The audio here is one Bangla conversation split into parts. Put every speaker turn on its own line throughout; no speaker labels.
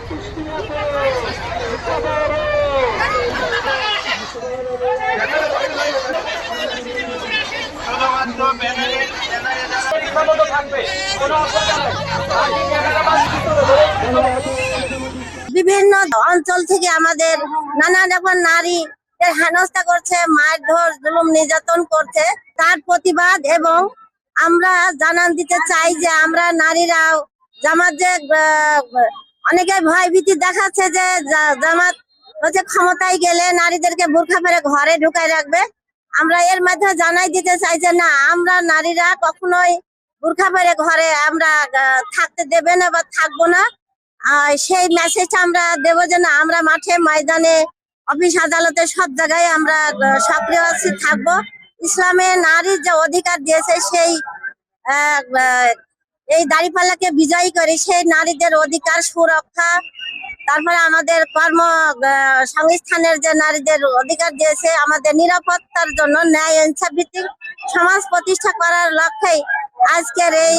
বিভিন্ন অঞ্চল থেকে আমাদের নানা রকম নারী হেনস্থা করছে, মারধর জুলুম নির্যাতন করছে, তার প্রতিবাদ এবং আমরা জানান দিতে চাই যে আমরা নারীরাও জামাত যে অনেকে ভয় ভীতি দেখাচ্ছে যে জামাত হচ্ছে ক্ষমতায় গেলে নারীদেরকে বোরখা পরে ঘরে ঢুকায় রাখবে। আমরা এর মাধ্যমে জানাই দিতে চাই যে না, আমরা নারীরা কখনোই বোরখা পরে ঘরে আমরা থাকতে দেবে না বা থাকবো না। সেই মেসেজটা আমরা দেবো যে না, আমরা মাঠে ময়দানে অফিস আদালতে সব জায়গায় আমরা সক্রিয় আছি, থাকবো। ইসলামে নারীর যে অধিকার দিয়েছে সেই এই দাঁড়িপাল্লাকে বিজয়ী করে সেই নারীদের অধিকার সুরক্ষা, তারপরে আমাদের কর্ম সংস্থানের যে নারীদের অধিকার দিয়েছে, আমাদের নিরাপত্তার জন্য ন্যায় ইনসাফ ভিত্তিক সমাজ প্রতিষ্ঠা করার লক্ষ্যেই আজকের এই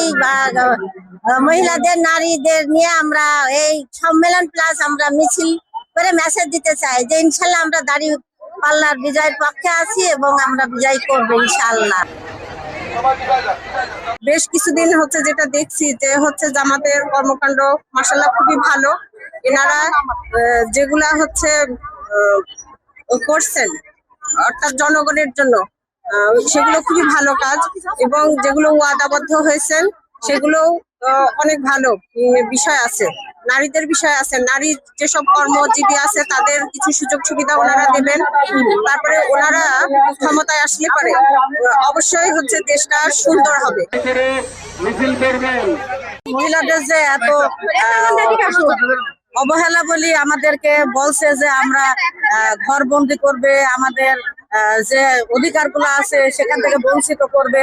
মহিলাদের নারীদের নিয়ে আমরা এই সম্মেলন প্লাস আমরা মিছিল করে মেসেজ দিতে চাই যে ইনশাল্লাহ আমরা দাঁড়িপাল্লার বিজয়ের পক্ষে আছি এবং আমরা বিজয় করবো ইনশাল্লাহ। বেশ কিছুদিন হচ্ছে যেটা দেখছি যে হচ্ছে জামাতের কর্মকাণ্ড মাশাআল্লাহ খুবই ভালো। এনারা যেগুলা হচ্ছে করছেন অর্থাৎ জনগণের জন্য, সেগুলো খুবই ভালো কাজ এবং যেগুলো ওয়াদাবদ্ধ হয়েছেন সেগুলো অনেক ভালো বিষয় আছে, নারীদের বিষয় আছে। নারী যেসব কর্মজীবী আছে তাদের কিছু সুযোগ সুবিধা ওনারা দেবেন। তারপরে ওনারা ক্ষমতায় আসলে পারে অবশ্যই হচ্ছে দেশটা সুন্দর হবে। মহিলাদের যে এত অবহেলা বলি আমাদেরকে বলছে যে আমরা ঘরবন্দি করবে, আমাদের যে অধিকারগুলো আছে সেখান থেকে বঞ্চিত করবে,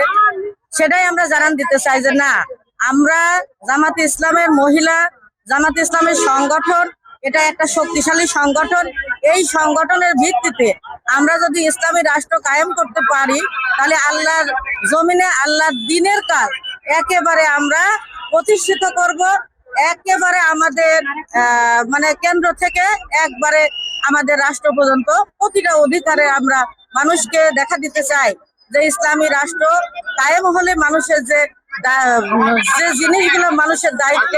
সেটাই আমরা জানান দিতে চাই যে না, আমরা জামাতে ইসলামের মহিলা, জামাতে ইসলামের সংগঠন, এটা একটা শক্তিশালী সংগঠন। এই সংগঠনের ভিত্তিতে আমরা যদি ইসলামী রাষ্ট্র কায়েম করতে পারি তাহলে আল্লাহর জমিনে আল্লাহর দ্বীনের কাজ একেবারে আমরা প্রতিষ্ঠিত করব। একেবারে আমাদের মানে কেন্দ্র থেকে একবারে আমাদের রাষ্ট্র পর্যন্ত প্রতিটা অধিকারে আমরা মানুষকে দেখা দিতে চাই যে ইসলামী রাষ্ট্র কায়েম হলে মানুষের যে জিনিসগুলো, মানুষের দায়িত্ব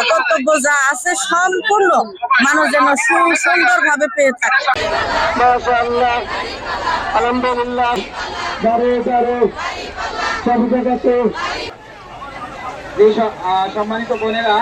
কর্তব্য যা আছে সম্পূর্ণ মানুষ যেন সুন্দরভাবে পেয়ে থাকে।
মাশাআল্লাহ, আলহামদুলিল্লাহ, সব জায়গাতে সম্মানিত বোনেরা